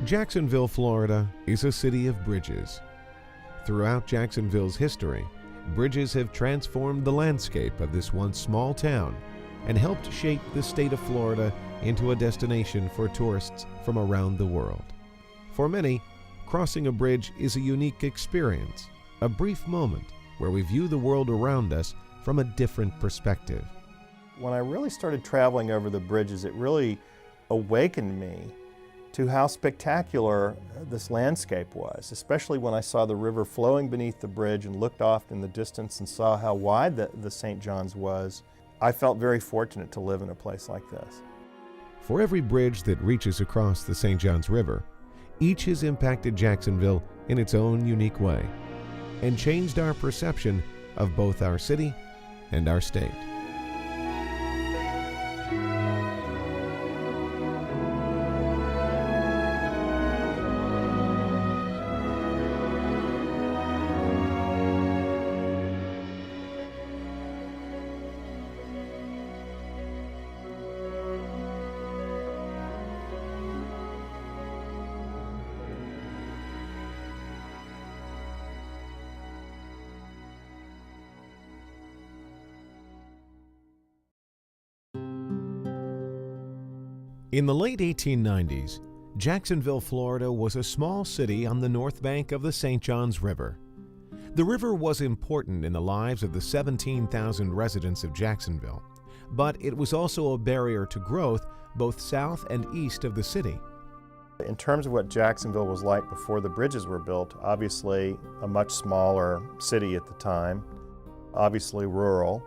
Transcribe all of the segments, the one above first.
Jacksonville, Florida is a city of bridges. Throughout Jacksonville's history, bridges have transformed the landscape of this once small town and helped shape the state of Florida into a destination for tourists from around the world. For many, crossing a bridge is a unique experience, a brief moment where we view the world around us from a different perspective. When I really started traveling over the bridges, it really awakened me to how spectacular this landscape was, especially when I saw the river flowing beneath the bridge and looked off in the distance and saw how wide the St. John's was. I felt very fortunate to live in a place like this. For every bridge that reaches across the St. John's River, each has impacted Jacksonville in its own unique way and changed our perception of both our city and our state. In the late 1890s, Jacksonville, Florida was a small city on the north bank of the St. John's River. The river was important in the lives of the 17,000 residents of Jacksonville, but it was also a barrier to growth both south and east of the city. In terms of what Jacksonville was like before the bridges were built, obviously a much smaller city at the time, obviously rural.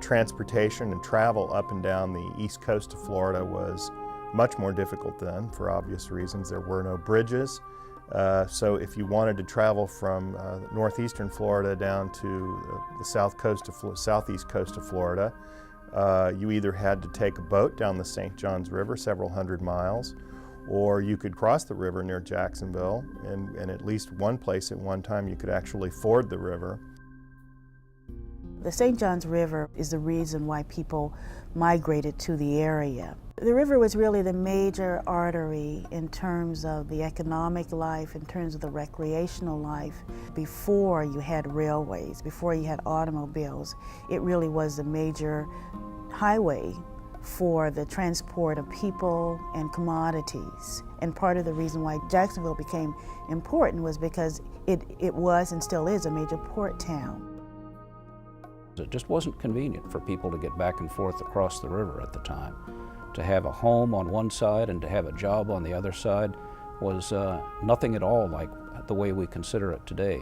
Transportation and travel up and down the east coast of Florida was much more difficult then, for obvious reasons. There were no bridges, so if you wanted to travel from northeastern Florida down to the southeast coast of Florida, you either had to take a boat down the St. John's River several hundred miles, or you could cross the river near Jacksonville, and at least one place at one time you could actually ford the river. The St. John's River is the reason why people migrated to the area. The river was really the major artery in terms of the economic life, in terms of the recreational life. Before you had railways, before you had automobiles, it really was the major highway for the transport of people and commodities. And part of the reason why Jacksonville became important was because it was and still is a major port town. It just wasn't convenient for people to get back and forth across the river at the time. To have a home on one side and to have a job on the other side was nothing at all like the way we consider it today.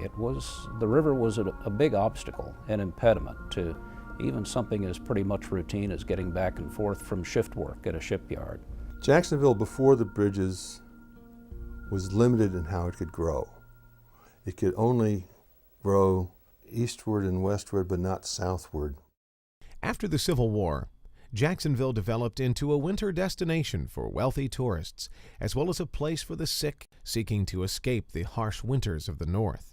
The river was a big obstacle, an impediment to even something as pretty much routine as getting back and forth from shift work at a shipyard. Jacksonville before the bridges was limited in how it could grow. It could only grow eastward and westward, but not southward. After the Civil War, Jacksonville developed into a winter destination for wealthy tourists, as well as a place for the sick seeking to escape the harsh winters of the North.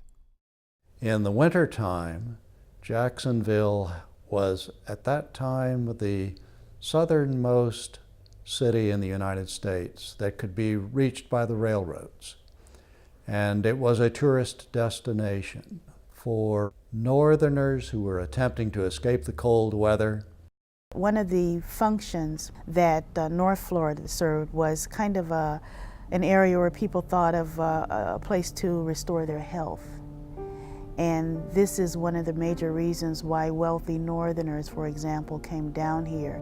In the wintertime, Jacksonville was at that time the southernmost city in the United States that could be reached by the railroads. And it was a tourist destination for northerners who were attempting to escape the cold weather. One of the functions that North Florida served was kind of an area where people thought of a place to restore their health. And this is one of the major reasons why wealthy northerners, for example, came down here.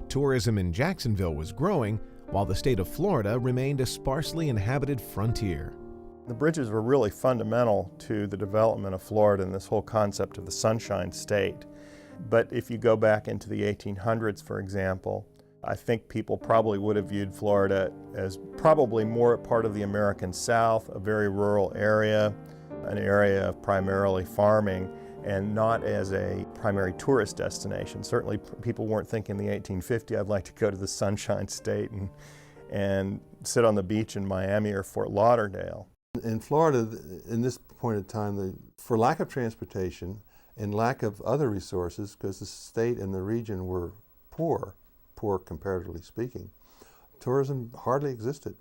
Tourism in Jacksonville was growing, while the state of Florida remained a sparsely inhabited frontier. The bridges were really fundamental to the development of Florida and this whole concept of the Sunshine State. But if you go back into the 1800s, for example, I think people probably would have viewed Florida as probably more a part of the American South, a very rural area, an area of primarily farming, and not as a primary tourist destination. Certainly people weren't thinking in the 1850s, I'd like to go to the Sunshine State and sit on the beach in Miami or Fort Lauderdale. In Florida, in this point in time, for lack of transportation and lack of other resources, because the state and the region were poor comparatively speaking, tourism hardly existed.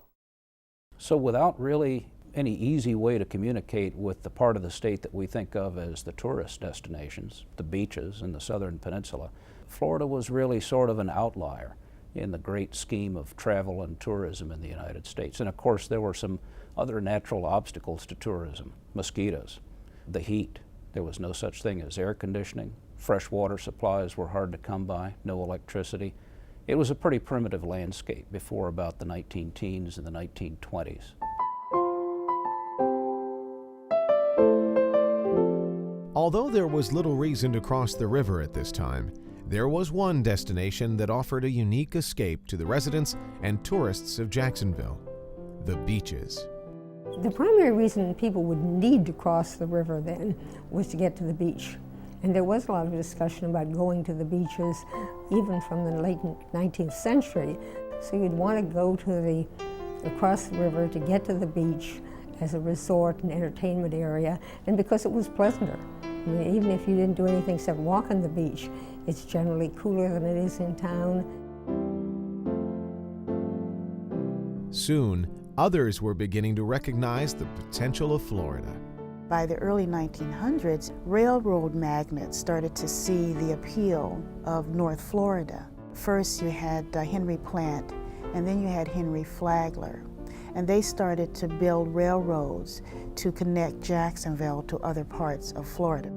So without really any easy way to communicate with the part of the state that we think of as the tourist destinations, the beaches and the southern peninsula, Florida was really sort of an outlier in the great scheme of travel and tourism in the United States. And of course there were some other natural obstacles to tourism: mosquitoes, the heat. There was no such thing as air conditioning. Fresh water supplies were hard to come by, no electricity. It was a pretty primitive landscape before about the 19-teens and the 1920s. Although there was little reason to cross the river at this time, there was one destination that offered a unique escape to the residents and tourists of Jacksonville: the beaches. The primary reason people would need to cross the river then was to get to the beach. And there was a lot of discussion about going to the beaches even from the late 19th century. So you'd want to go to across the river to get to the beach as a resort and entertainment area, and because it was pleasanter. I mean, even if you didn't do anything except walk on the beach, it's generally cooler than it is in town. Soon, others were beginning to recognize the potential of Florida. By the early 1900s, railroad magnates started to see the appeal of North Florida. First you had Henry Plant, and then you had Henry Flagler. And they started to build railroads to connect Jacksonville to other parts of Florida.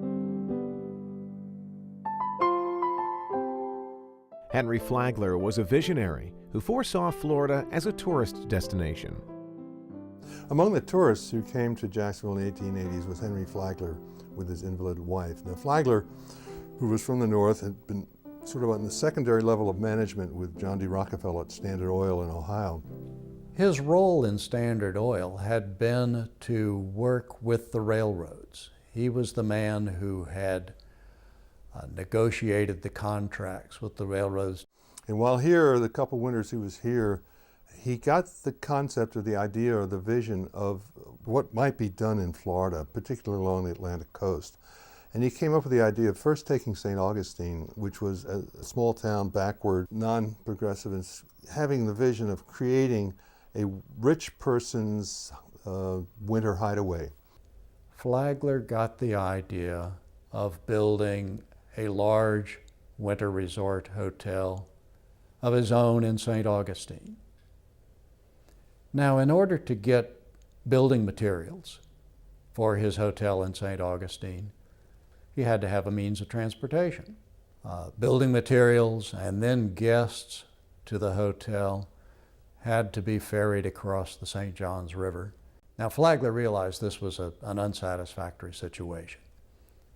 Henry Flagler was a visionary who foresaw Florida as a tourist destination. Among the tourists who came to Jacksonville in the 1880s was Henry Flagler with his invalid wife. Now Flagler, who was from the north, had been sort of on the secondary level of management with John D. Rockefeller at Standard Oil in Ohio. His role in Standard Oil had been to work with the railroads. He was the man who had negotiated the contracts with the railroads. And while here, the couple winters he was here, he got the concept or the idea or the vision of what might be done in Florida, particularly along the Atlantic coast. And he came up with the idea of first taking St. Augustine, which was a small town, backward, non-progressive, and having the vision of creating a rich person's winter hideaway. Flagler got the idea of building a large winter resort hotel of his own in St. Augustine. Now, in order to get building materials for his hotel in St. Augustine, he had to have a means of transportation. Building materials and then guests to the hotel had to be ferried across the St. Johns River. Now, Flagler realized this was an unsatisfactory situation,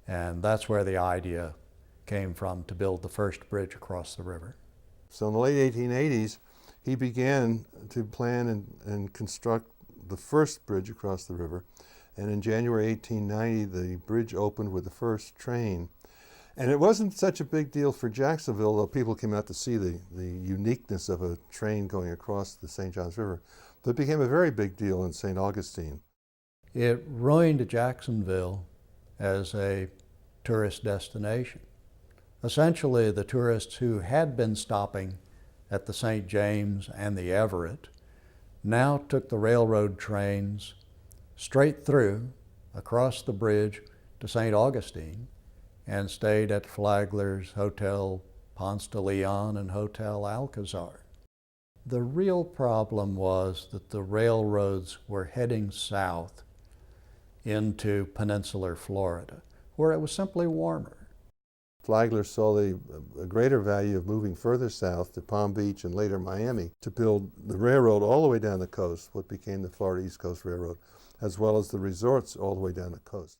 and that's where the idea came from to build the first bridge across the river. So in the late 1880s, he began to plan and construct the first bridge across the river. And in January 1890, the bridge opened with the first train. And it wasn't such a big deal for Jacksonville, though people came out to see the uniqueness of a train going across the St. Johns River. But it became a very big deal in St. Augustine. It ruined Jacksonville as a tourist destination. Essentially, the tourists who had been stopping at the St. James and the Everett now took the railroad trains straight through across the bridge to St. Augustine and stayed at Flagler's Hotel Ponce de Leon and Hotel Alcazar. The real problem was that the railroads were heading south into peninsular Florida, where it was simply warmer. Flagler saw a greater value of moving further south to Palm Beach and later Miami to build the railroad all the way down the coast, what became the Florida East Coast Railroad, as well as the resorts all the way down the coast.